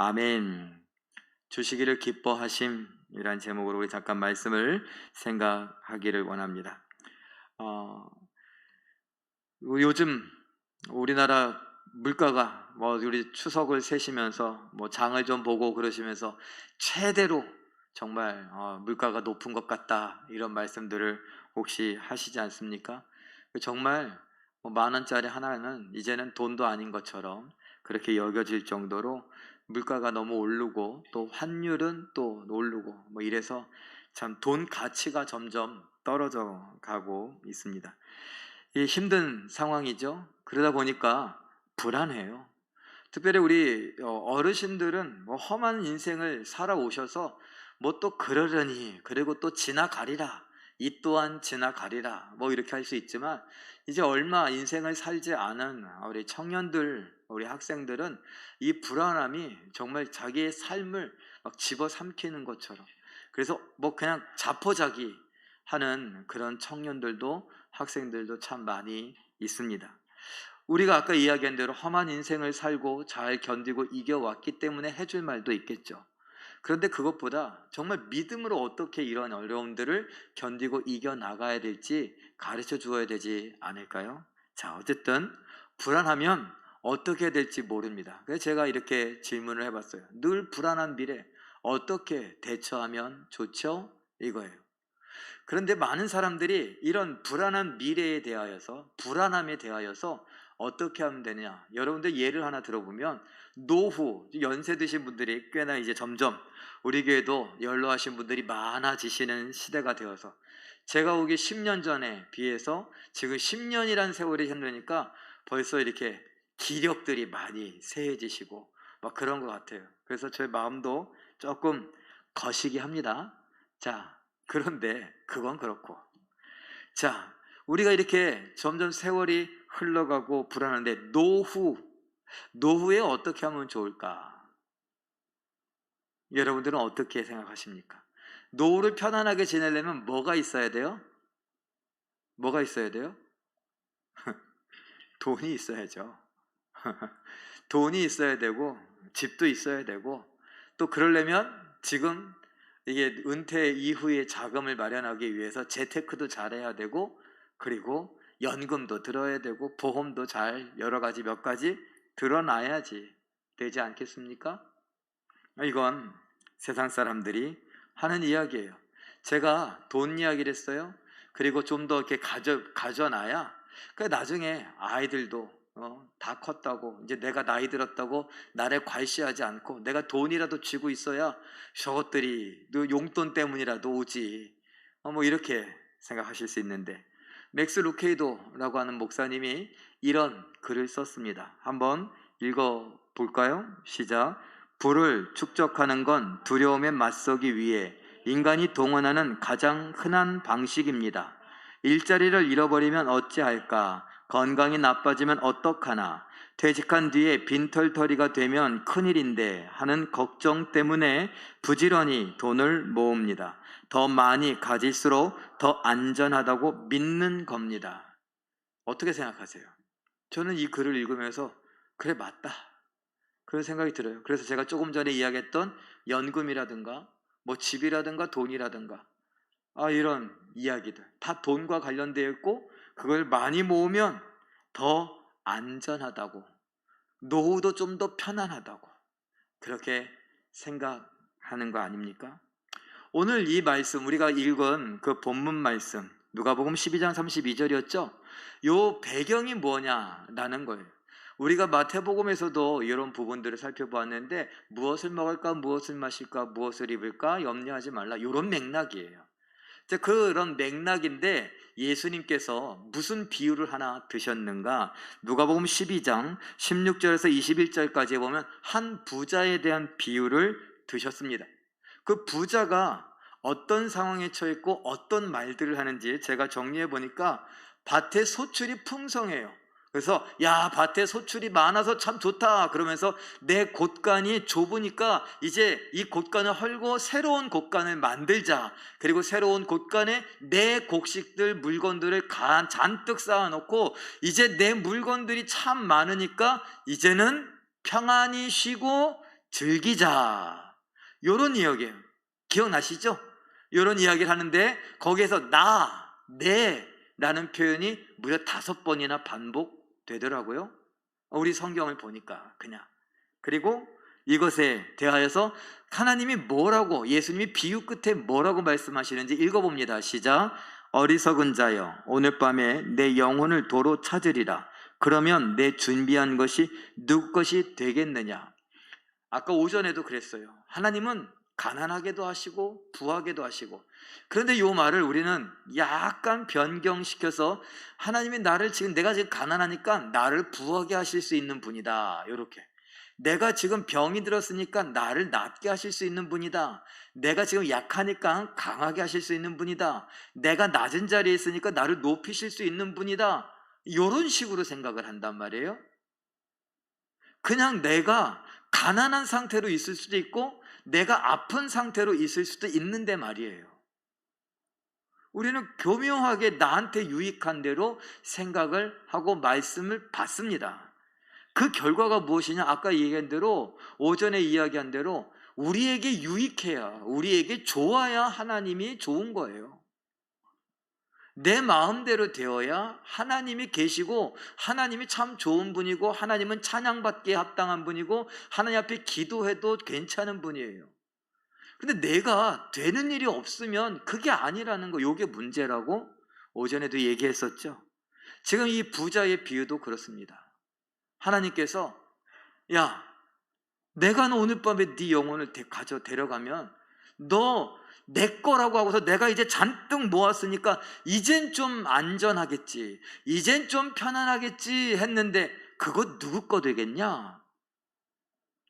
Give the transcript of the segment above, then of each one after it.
아멘. 주시기를 기뻐하심이란 제목으로 우리 잠깐 말씀을 생각하기를 원합니다. 요즘 우리나라 물가가 우리 추석을 세시면서 장을 좀 보고 그러시면서 최대로 정말 물가가 높은 것 같다, 이런 말씀들을 혹시 하시지 않습니까? 정말 만 원짜리 하나는 이제는 돈도 아닌 것처럼 그렇게 여겨질 정도로 물가가 너무 오르고, 또 환율은 또 오르고 이래서 참 돈 가치가 점점 떨어져 가고 있습니다. 이 힘든 상황이죠. 그러다 보니까 불안해요. 특별히 우리 어르신들은 험한 인생을 살아오셔서 또 그러려니, 그리고 또 지나가리라, 이 또한 지나가리라 이렇게 할 수 있지만, 이제 얼마 인생을 살지 않은 우리 청년들, 우리 학생들은 이 불안함이 정말 자기의 삶을 막 집어삼키는 것처럼, 그래서 그냥 자포자기 하는 그런 청년들도, 학생들도 참 많이 있습니다. 우리가 아까 이야기한 대로 험한 인생을 살고 잘 견디고 이겨왔기 때문에 해줄 말도 있겠죠. 그런데 그것보다 정말 믿음으로 어떻게 이런 어려움들을 견디고 이겨나가야 될지 가르쳐 주어야 되지 않을까요? 자, 어쨌든 불안하면 어떻게 해야 될지 모릅니다. 그래서 제가 이렇게 질문을 해봤어요. 늘 불안한 미래 어떻게 대처하면 좋죠? 이거예요. 그런데 많은 사람들이 이런 불안한 미래에 대하여서, 불안함에 대하여서 어떻게 하면 되냐, 여러분들 예를 하나 들어보면, 노후, 연세 드신 분들이 꽤나 이제 점점 우리 교회도 연로하신 분들이 많아지시는 시대가 되어서, 제가 오기 10년 전에 비해서 지금 10년이라는 세월이 현재니까 벌써 이렇게 기력들이 많이 쇠해지시고 그런 것 같아요. 그래서 제 마음도 조금 거시기 합니다. 자, 그런데 그건 그렇고, 자, 우리가 이렇게 점점 세월이 흘러가고 불안한데, 노후에 어떻게 하면 좋을까? 여러분들은 어떻게 생각하십니까? 노후를 편안하게 지내려면 뭐가 있어야 돼요? 뭐가 있어야 돼요? 돈이 있어야죠. 돈이 있어야 되고, 집도 있어야 되고, 또 그러려면 지금 이게 은퇴 이후에 자금을 마련하기 위해서 재테크도 잘해야 되고, 그리고 연금도 들어야 되고, 보험도 잘 여러 가지 몇 가지 들어놔야지 되지 않겠습니까? 이건 세상 사람들이 하는 이야기예요. 제가 돈 이야기를 했어요. 그리고 좀 더 이렇게 가져놔야 나중에 아이들도 다 컸다고, 이제 내가 나이 들었다고 나를 괄시하지 않고, 내가 돈이라도 쥐고 있어야 저것들이 용돈 때문이라도 오지, 이렇게 생각하실 수 있는데, 맥스 루케이도라고 하는 목사님이 이런 글을 썼습니다. 한번 읽어볼까요? 시작. 부를 축적하는 건 두려움에 맞서기 위해 인간이 동원하는 가장 흔한 방식입니다. 일자리를 잃어버리면 어찌할까? 건강이 나빠지면 어떡하나? 퇴직한 뒤에 빈털터리가 되면 큰일인데 하는 걱정 때문에 부지런히 돈을 모읍니다. 더 많이 가질수록 더 안전하다고 믿는 겁니다. 어떻게 생각하세요? 저는 이 글을 읽으면서 그래, 맞다, 그런 생각이 들어요. 그래서 제가 조금 전에 이야기했던 연금이라든가 집이라든가 돈이라든가 이런 이야기들 다 돈과 관련되어 있고, 그걸 많이 모으면 더 안전하다고, 노후도 좀 더 편안하다고, 그렇게 생각하는 거 아닙니까? 오늘 이 말씀, 우리가 읽은 그 본문 말씀, 누가복음 12장 32절이었죠? 요 배경이 뭐냐라는 거예요. 우리가 마태복음에서도 이런 부분들을 살펴보았는데, 무엇을 먹을까, 무엇을 마실까, 무엇을 입을까 염려하지 말라, 이런 맥락이에요. 그런 맥락인데, 예수님께서 무슨 비유를 하나 드셨는가? 누가복음 12장 16절에서 21절까지 보면 한 부자에 대한 비유를 드셨습니다. 그 부자가 어떤 상황에 처했고 어떤 말들을 하는지 제가 정리해 보니까, 밭에 소출이 풍성해요. 그래서 야, 밭에 소출이 많아서 참 좋다 그러면서, 내 곳간이 좁으니까 이제 이 곳간을 헐고 새로운 곳간을 만들자. 그리고 새로운 곳간에 내 곡식들, 물건들을 잔뜩 쌓아놓고, 이제 내 물건들이 참 많으니까 이제는 평안히 쉬고 즐기자. 요런 이야기예요. 기억나시죠? 요런 이야기를 하는데 거기에서 내 라는 표현이 무려 5번이나 반복되더라고요. 우리 성경을 보니까 그냥. 그리고 이것에 대하여서 하나님이 뭐라고, 예수님이 비유 끝에 뭐라고 말씀하시는지 읽어봅니다. 시작. 어리석은 자여, 오늘 밤에 내 영혼을 도로 찾으리라. 그러면 내 준비한 것이 누구 것이 되겠느냐. 아까 오전에도 그랬어요. 하나님은 가난하게도 하시고 부하게도 하시고, 그런데 이 말을 우리는 약간 변경시켜서 하나님이 나를 지금, 내가 지금 가난하니까 나를 부하게 하실 수 있는 분이다, 이렇게. 내가 지금 병이 들었으니까 나를 낫게 하실 수 있는 분이다. 내가 지금 약하니까 강하게 하실 수 있는 분이다. 내가 낮은 자리에 있으니까 나를 높이실 수 있는 분이다. 이런 식으로 생각을 한단 말이에요. 그냥 내가 가난한 상태로 있을 수도 있고 내가 아픈 상태로 있을 수도 있는데 말이에요. 우리는 교묘하게 나한테 유익한 대로 생각을 하고 말씀을 받습니다. 그 결과가 무엇이냐? 아까 얘기한 대로, 오전에 이야기한 대로 우리에게 유익해야, 우리에게 좋아야 하나님이 좋은 거예요. 내 마음대로 되어야 하나님이 계시고, 하나님이 참 좋은 분이고, 하나님은 찬양받기에 합당한 분이고, 하나님 앞에 기도해도 괜찮은 분이에요. 근데 내가 되는 일이 없으면 그게 아니라는 거, 이게 문제라고 오전에도 얘기했었죠. 지금 이 부자의 비유도 그렇습니다. 하나님께서, 야, 내가 너 오늘 밤에 네 영혼을 데려가면 너 내 거라고 하고서 내가 이제 잔뜩 모았으니까 이젠 좀 안전하겠지, 이젠 좀 편안하겠지 했는데 그거 누구 거 되겠냐?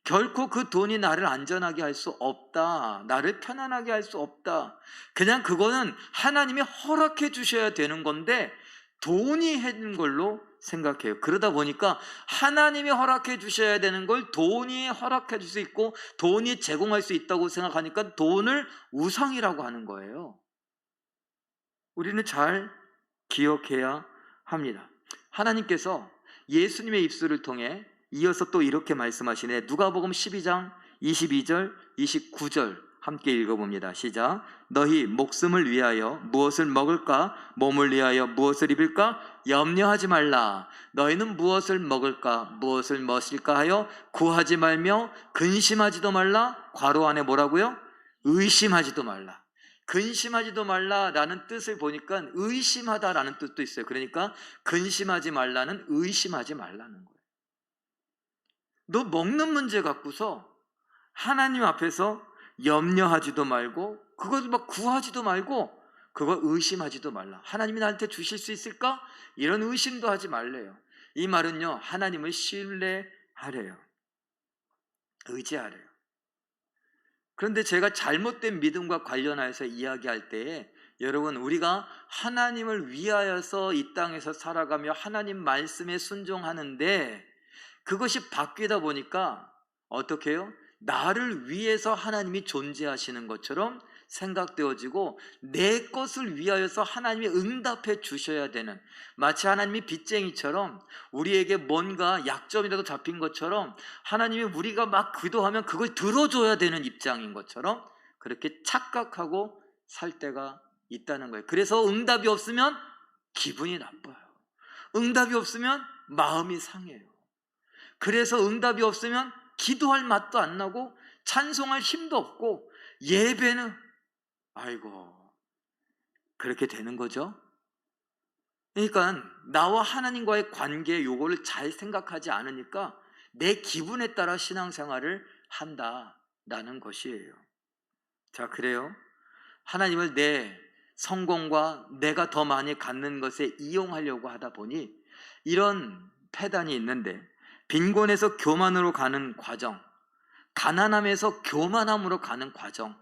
결코 그 돈이 나를 안전하게 할 수 없다, 나를 편안하게 할 수 없다. 그냥 그거는 하나님이 허락해 주셔야 되는 건데 돈이 해준 걸로 생각해요. 그러다 보니까 하나님이 허락해 주셔야 되는 걸 돈이 허락해 줄 수 있고 돈이 제공할 수 있다고 생각하니까 돈을 우상이라고 하는 거예요. 우리는 잘 기억해야 합니다. 하나님께서 예수님의 입술을 통해 이어서 또 이렇게 말씀하시네. 누가복음 12장 22절 29절 함께 읽어봅니다. 시작. 너희 목숨을 위하여 무엇을 먹을까, 몸을 위하여 무엇을 입을까 염려하지 말라. 너희는 무엇을 먹을까, 무엇을 마실까 하여 구하지 말며 근심하지도 말라. 괄호 안에 뭐라고요? 의심하지도 말라. 근심하지도 말라라는 뜻을 보니까 의심하다라는 뜻도 있어요. 그러니까 근심하지 말라는 의심하지 말라는 거예요. 너 먹는 문제 갖고서 하나님 앞에서 염려하지도 말고 그걸 막 구하지도 말고 그걸 의심하지도 말라. 하나님이 나한테 주실 수 있을까? 이런 의심도 하지 말래요. 이 말은요, 하나님을 신뢰하래요. 의지하래요. 그런데 제가 잘못된 믿음과 관련해서 이야기할 때에 여러분, 우리가 하나님을 위하여서 이 땅에서 살아가며 하나님 말씀에 순종하는데 그것이 바뀌다 보니까 어떻게 해요? 나를 위해서 하나님이 존재하시는 것처럼 생각되어지고 내 것을 위하여서 하나님이 응답해 주셔야 되는, 마치 하나님이 빚쟁이처럼 우리에게 뭔가 약점이라도 잡힌 것처럼 하나님이 우리가 막 기도하면 그걸 들어줘야 되는 입장인 것처럼 그렇게 착각하고 살 때가 있다는 거예요. 그래서 응답이 없으면 기분이 나빠요. 응답이 없으면 마음이 상해요. 그래서 응답이 없으면 기도할 맛도 안 나고 찬송할 힘도 없고 예배는 아이고 그렇게 되는 거죠. 그러니까 나와 하나님과의 관계, 요거를 잘 생각하지 않으니까 내 기분에 따라 신앙생활을 한다라는 것이에요. 자, 그래요. 하나님을 내 성공과 내가 더 많이 갖는 것에 이용하려고 하다 보니 이런 패단이 있는데, 빈곤에서 교만으로 가는 과정, 가난함에서 교만함으로 가는 과정,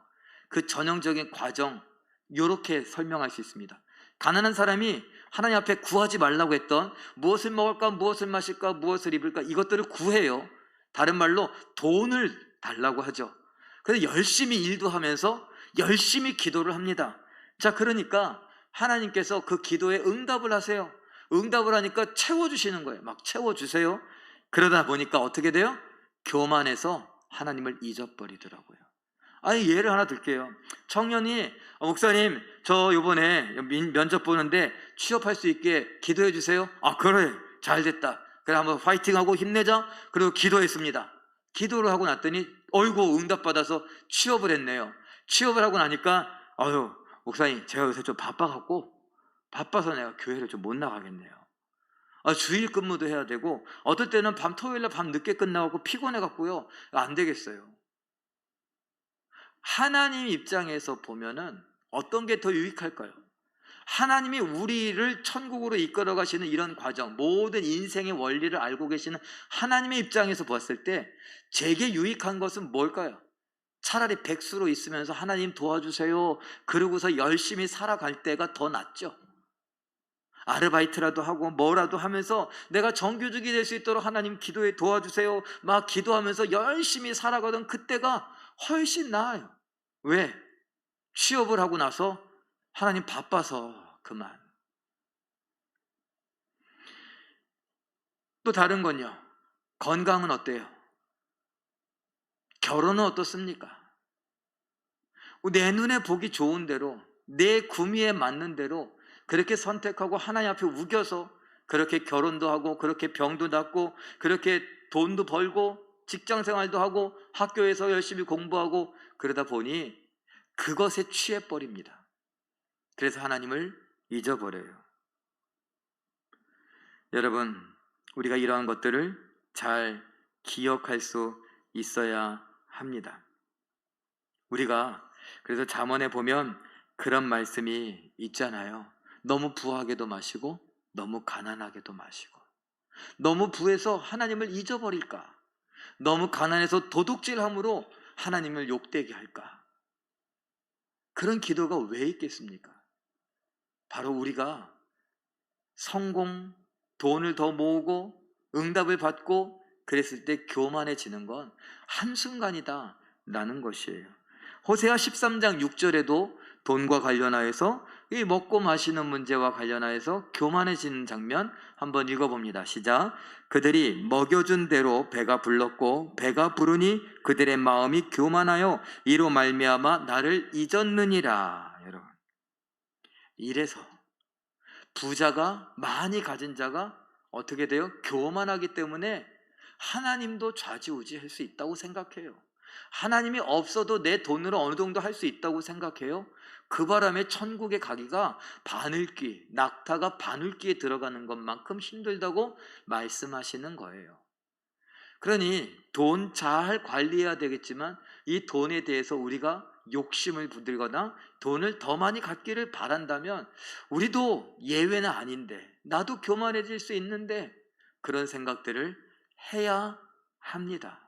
그 전형적인 과정, 이렇게 설명할 수 있습니다. 가난한 사람이 하나님 앞에 구하지 말라고 했던 무엇을 먹을까, 무엇을 마실까, 무엇을 입을까, 이것들을 구해요. 다른 말로 돈을 달라고 하죠. 그래서 열심히 일도 하면서 열심히 기도를 합니다. 자, 그러니까 하나님께서 그 기도에 응답을 하세요. 응답을 하니까 채워주시는 거예요. 막 채워주세요. 그러다 보니까 어떻게 돼요? 교만해서 하나님을 잊어버리더라고요. 아니, 예를 하나 들게요. 청년이 목사님, 저 요번에 면접 보는데 취업할 수 있게 기도해 주세요. 아, 그래, 잘 됐다. 그래, 한번 파이팅하고 힘내자. 그리고 기도했습니다. 기도를 하고 났더니 어이구, 응답받아서 취업을 했네요. 취업을 하고 나니까 아유, 목사님, 제가 요새 좀 바빠서 내가 교회를 좀 못 나가겠네요. 주일 근무도 해야 되고 어떨 때는 토요일날 밤 늦게 끝나고 피곤해 갖고요, 안 되겠어요. 하나님 입장에서 보면은 어떤 게 더 유익할까요? 하나님이 우리를 천국으로 이끌어 가시는 이런 과정, 모든 인생의 원리를 알고 계시는 하나님의 입장에서 봤을 때 제게 유익한 것은 뭘까요? 차라리 백수로 있으면서 하나님 도와주세요 그러고서 열심히 살아갈 때가 더 낫죠. 아르바이트라도 하고 뭐라도 하면서 내가 정규직이 될 수 있도록 하나님 기도에 도와주세요 막 기도하면서 열심히 살아가던 그때가 훨씬 나아요. 왜? 취업을 하고 나서 하나님 바빠서 그만. 또 다른 건요, 건강은 어때요? 결혼은 어떻습니까? 내 눈에 보기 좋은 대로, 내 구미에 맞는 대로 그렇게 선택하고 하나님 앞에 우겨서 그렇게 결혼도 하고 그렇게 병도 낫고 그렇게 돈도 벌고 직장생활도 하고 학교에서 열심히 공부하고 그러다 보니 그것에 취해버립니다. 그래서 하나님을 잊어버려요. 여러분, 우리가 이러한 것들을 잘 기억할 수 있어야 합니다. 우리가 그래서 잠언에 보면 그런 말씀이 있잖아요. 너무 부하게도 마시고 너무 가난하게도 마시고, 너무 부해서 하나님을 잊어버릴까, 너무 가난해서 도둑질함으로 하나님을 욕되게 할까. 그런 기도가 왜 있겠습니까? 바로 우리가 성공, 돈을 더 모으고 응답을 받고 그랬을 때 교만해지는 건 한순간이다 라는 것이에요. 호세아 13장 6절에도 돈과 관련하여서 이 먹고 마시는 문제와 관련하여서 교만해지는 장면 한번 읽어봅니다. 시작. 그들이 먹여준 대로 배가 불렀고 배가 부르니 그들의 마음이 교만하여 이로 말미암아 나를 잊었느니라. 여러분, 이래서 부자가, 많이 가진 자가 어떻게 돼요? 교만하기 때문에 하나님도 좌지우지할 수 있다고 생각해요. 하나님이 없어도 내 돈으로 어느 정도 할 수 있다고 생각해요. 그 바람에 천국에 가기가 바늘귀, 낙타가 바늘귀에 들어가는 것만큼 힘들다고 말씀하시는 거예요. 그러니 돈 잘 관리해야 되겠지만 이 돈에 대해서 우리가 욕심을 부들거나 돈을 더 많이 갖기를 바란다면 우리도 예외는 아닌데, 나도 교만해질 수 있는데 그런 생각들을 해야 합니다.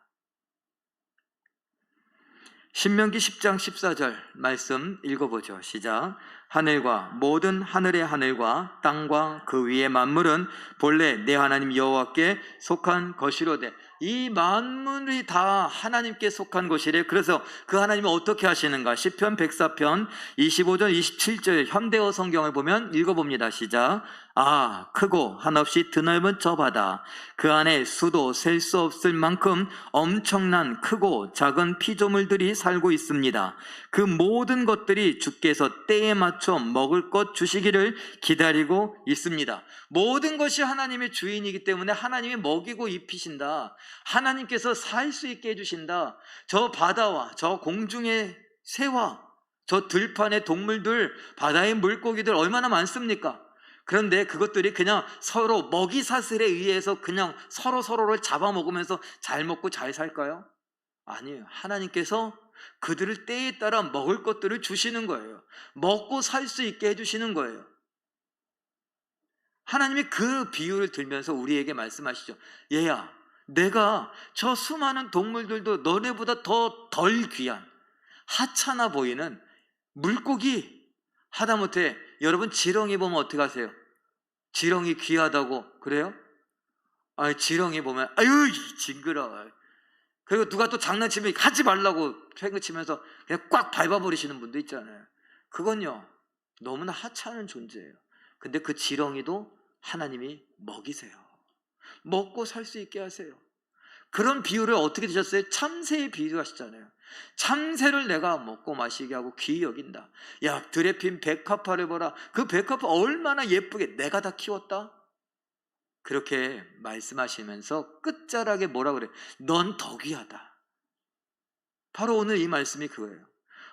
신명기 10장 14절 말씀 읽어보죠. 시작. 하늘과 모든 하늘의 하늘과 땅과 그 위의 만물은 본래 내 하나님 여호와께 속한 것이로되. 이 만물이 다 하나님께 속한 것이래. 그래서 그 하나님이 어떻게 하시는가? 시편 104편 25절 27절 현대어 성경을 보면 읽어봅니다. 시작. 크고 한없이 드넓은 저 바다, 그 안에 수도 셀 수 없을 만큼 엄청난 크고 작은 피조물들이 살고 있습니다. 그 모든 것들이 주께서 때에 맞춰 먹을 것 주시기를 기다리고 있습니다. 모든 것이 하나님의 주인이기 때문에 하나님이 먹이고 입히신다. 하나님께서 살 수 있게 해주신다. 저 바다와 저 공중의 새와 저 들판의 동물들, 바다의 물고기들 얼마나 많습니까? 그런데 그것들이 그냥 서로 먹이사슬에 의해서 그냥 서로를 잡아먹으면서 잘 먹고 잘 살까요? 아니에요. 하나님께서 그들을 때에 따라 먹을 것들을 주시는 거예요. 먹고 살 수 있게 해주시는 거예요. 하나님이 그 비유를 들면서 우리에게 말씀하시죠. 얘야, 내가 저 수많은 동물들도 너네보다 더 덜 귀한, 하찮아 보이는 물고기, 하다못해 여러분 지렁이 보면 어떻게 하세요? 지렁이 귀하다고 그래요? 지렁이 보면 아유 징그러워. 그리고 누가 또 장난치면 하지 말라고 팽그치면서 그냥 꽉 밟아버리시는 분도 있잖아요. 그건요, 너무나 하찮은 존재예요. 근데 그 지렁이도 하나님이 먹이세요. 먹고 살 수 있게 하세요. 그런 비유를 어떻게 드셨어요? 참새의 비유하시잖아요. 참새를 내가 먹고 마시게 하고 귀히 여긴다. 야, 들에 핀 백합화를 보라. 그 백합화 얼마나 예쁘게 내가 다 키웠다. 그렇게 말씀하시면서 끝자락에 뭐라 그래? 넌 더 귀하다. 바로 오늘 이 말씀이 그거예요.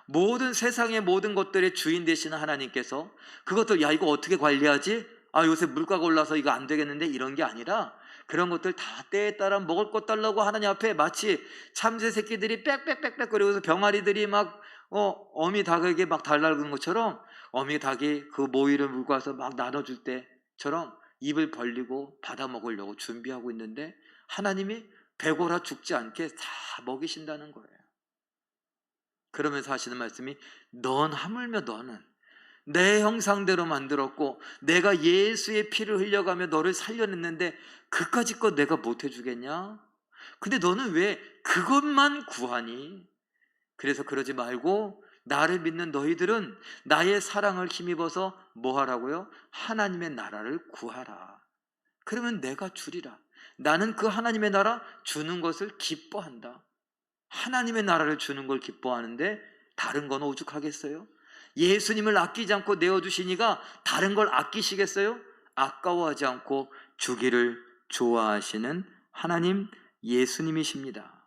모든 세상의 모든 것들의 주인 되시는 하나님께서 그것도 야, 이거 어떻게 관리하지? 아, 요새 물가가 올라서 이거 안 되겠는데, 이런 게 아니라 그런 것들 다 때에 따라 먹을 것 달라고 하나님 앞에 마치 참새 새끼들이 빽빽빽빽 거리면서 병아리들이 막 어미 닭에게 막 달라붙는 것처럼, 어미 닭이 그 모이를 물고 와서 막 나눠줄 때처럼 입을 벌리고 받아 먹으려고 준비하고 있는데, 하나님이 배고라 죽지 않게 다 먹이신다는 거예요. 그러면서 하시는 말씀이, 넌 하물며 너는 내 형상대로 만들었고 내가 예수의 피를 흘려가며 너를 살려냈는데 그까짓 거 내가 못 해주겠냐? 근데 너는 왜 그것만 구하니? 그래서 그러지 말고 나를 믿는 너희들은 나의 사랑을 힘입어서 뭐 하라고요? 하나님의 나라를 구하라. 그러면 내가 주리라. 나는 그 하나님의 나라 주는 것을 기뻐한다. 하나님의 나라를 주는 걸 기뻐하는데 다른 건 오죽하겠어요? 예수님을 아끼지 않고 내어주시니가 다른 걸 아끼시겠어요? 아까워하지 않고 주기를 좋아하시는 하나님 예수님이십니다.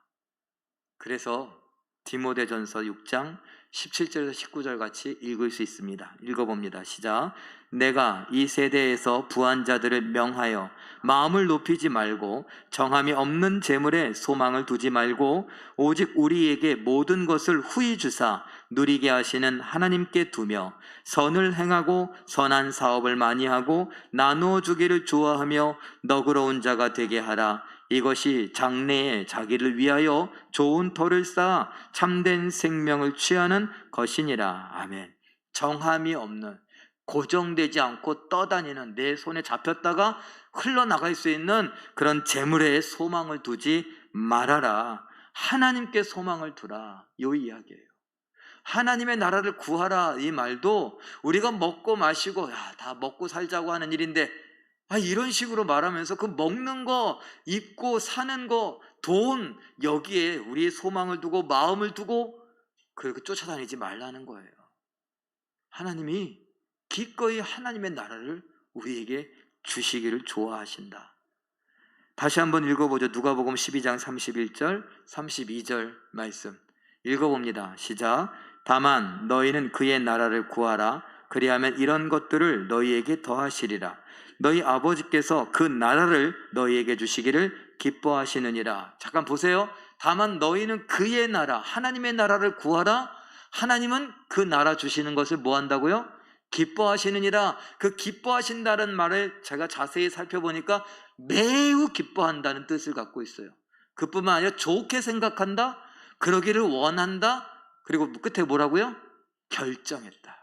그래서 디모데전서 6장 17절에서 19절 같이 읽을 수 있습니다. 읽어봅니다. 시작. 내가 이 세대에서 부한 자들을 명하여 마음을 높이지 말고 정함이 없는 재물에 소망을 두지 말고 오직 우리에게 모든 것을 후히 주사 누리게 하시는 하나님께 두며 선을 행하고 선한 사업을 많이 하고 나누어 주기를 좋아하며 너그러운 자가 되게 하라. 이것이 장래에 자기를 위하여 좋은 터를 쌓아 참된 생명을 취하는 것이니라. 아멘. 정함이 없는, 고정되지 않고 떠다니는, 내 손에 잡혔다가 흘러나갈 수 있는 그런 재물에 소망을 두지 말아라. 하나님께 소망을 두라. 요 이야기예요. 하나님의 나라를 구하라, 이 말도 우리가 먹고 마시고 다 먹고 살자고 하는 일인데, 이런 식으로 말하면서 그 먹는 거, 입고 사는 거, 돈, 여기에 우리의 소망을 두고 마음을 두고 그렇게 쫓아다니지 말라는 거예요. 하나님이 기꺼이 하나님의 나라를 우리에게 주시기를 좋아하신다. 다시 한번 읽어보죠. 누가복음 12장 31절 32절 말씀 읽어봅니다. 시작. 다만 너희는 그의 나라를 구하라. 그리하면 이런 것들을 너희에게 더하시리라. 너희 아버지께서 그 나라를 너희에게 주시기를 기뻐하시느니라. 잠깐 보세요. 다만 너희는 그의 나라, 하나님의 나라를 구하라. 하나님은 그 나라 주시는 것을 뭐 한다고요? 기뻐하시느니라. 그 기뻐하신다는 말을 제가 자세히 살펴보니까 매우 기뻐한다는 뜻을 갖고 있어요. 그뿐만 아니라 좋게 생각한다, 그러기를 원한다, 그리고 끝에 뭐라고요? 결정했다.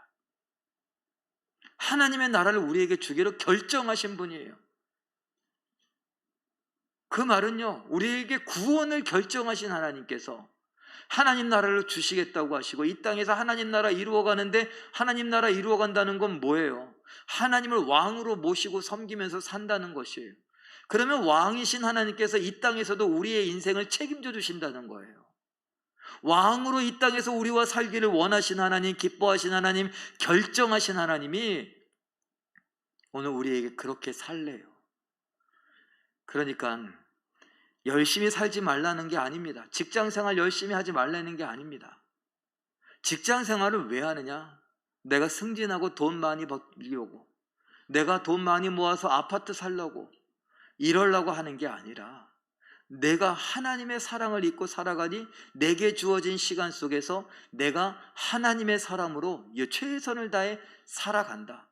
하나님의 나라를 우리에게 주기로 결정하신 분이에요. 그 말은요, 우리에게 구원을 결정하신 하나님께서 하나님 나라를 주시겠다고 하시고, 이 땅에서 하나님 나라 이루어가는데, 하나님 나라 이루어간다는 건 뭐예요? 하나님을 왕으로 모시고 섬기면서 산다는 것이에요. 그러면 왕이신 하나님께서 이 땅에서도 우리의 인생을 책임져 주신다는 거예요. 왕으로 이 땅에서 우리와 살기를 원하신 하나님, 기뻐하신 하나님, 결정하신 하나님이 오늘 우리에게 그렇게 살래요. 그러니까 열심히 살지 말라는 게 아닙니다. 직장생활 열심히 하지 말라는 게 아닙니다. 직장생활을 왜 하느냐? 내가 승진하고 돈 많이 벌려고, 내가 돈 많이 모아서 아파트 살려고, 이러려고 하는 게 아니라, 내가 하나님의 사랑을 잊고 살아가니 내게 주어진 시간 속에서 내가 하나님의 사람으로 최선을 다해 살아간다.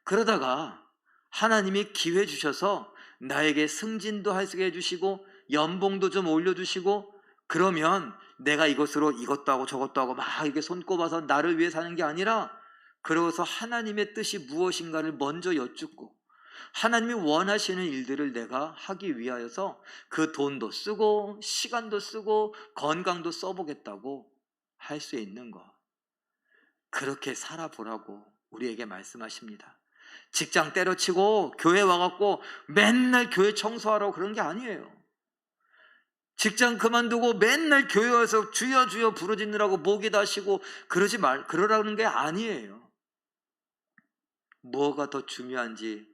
그러다가 하나님이 기회 주셔서 나에게 승진도 하게 해주시고 연봉도 좀 올려주시고, 그러면 내가 이것으로 이것도 하고 저것도 하고 막 이렇게 손꼽아서 나를 위해 사는 게 아니라, 그러고서 하나님의 뜻이 무엇인가를 먼저 여쭙고 하나님이 원하시는 일들을 내가 하기 위하여서 그 돈도 쓰고 시간도 쓰고 건강도 써보겠다고 할 수 있는 거, 그렇게 살아보라고 우리에게 말씀하십니다. 직장 때려치고 교회 와갖고 맨날 교회 청소하라고 그런 게 아니에요. 직장 그만두고 맨날 교회 와서 주여 주여 부르짖느라고 목이 다시고 그러라는 게 아니에요. 뭐가 더 중요한지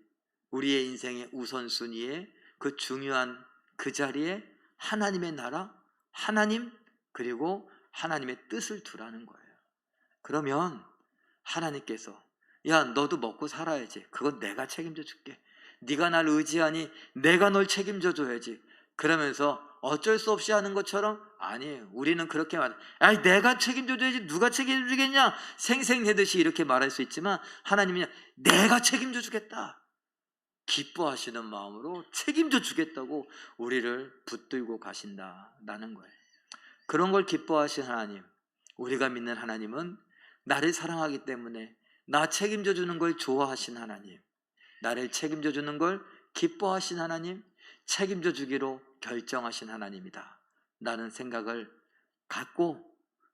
우리의 인생의 우선순위에 그 중요한 그 자리에 하나님의 나라, 하나님, 그리고 하나님의 뜻을 두라는 거예요. 그러면 하나님께서 야, 너도 먹고 살아야지. 그건 내가 책임져 줄게. 네가 날 의지하니 내가 널 책임져 줘야지. 그러면서 어쩔 수 없이 하는 것처럼 아니에요. 우리는 그렇게 말해. 아이, 내가 책임져 줘야지. 누가 책임져 주겠냐? 생생내듯이 이렇게 말할 수 있지만 하나님은 내가 책임져 주겠다. 기뻐하시는 마음으로 책임져 주겠다고 우리를 붙들고 가신다는 거예요. 그런 걸 기뻐하신 하나님, 우리가 믿는 하나님은 나를 사랑하기 때문에 나 책임져 주는 걸 좋아하신 하나님, 나를 책임져 주는 걸 기뻐하신 하나님, 책임져 주기로 결정하신 하나님이다 라는 생각을 갖고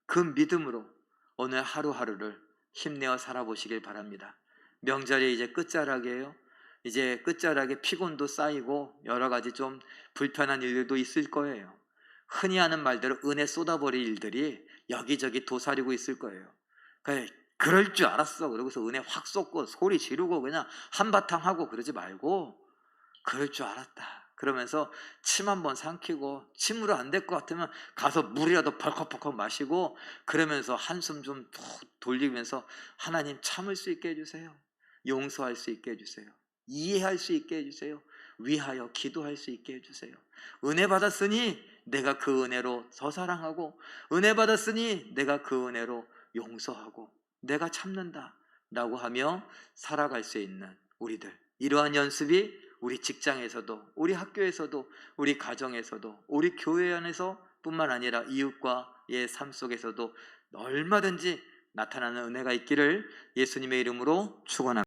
그 믿음으로 오늘 하루하루를 힘내어 살아보시길 바랍니다. 명절이 이제 끝자락이에요. 이제 끝자락에 피곤도 쌓이고 여러 가지 좀 불편한 일들도 있을 거예요. 흔히 하는 말대로 은혜 쏟아버릴 일들이 여기저기 도사리고 있을 거예요. 그럴 줄 알았어. 그러고서 은혜 확 쏟고 소리 지르고 그냥 한바탕 하고 그러지 말고 그럴 줄 알았다 그러면서 침 한번 삼키고 침으로 안 될 것 같으면 가서 물이라도 벌컥벌컥 마시고 그러면서 한숨 좀 돌리면서 하나님 참을 수 있게 해주세요. 용서할 수 있게 해주세요. 이해할 수 있게 해주세요. 위하여 기도할 수 있게 해주세요. 은혜 받았으니 내가 그 은혜로 더 사랑하고 은혜 받았으니 내가 그 은혜로 용서하고 내가 참는다 라고 하며 살아갈 수 있는 우리들, 이러한 연습이 우리 직장에서도 우리 학교에서도 우리 가정에서도 우리 교회 안에서 뿐만 아니라 이웃과의 삶 속에서도 얼마든지 나타나는 은혜가 있기를 예수님의 이름으로 축원합니다.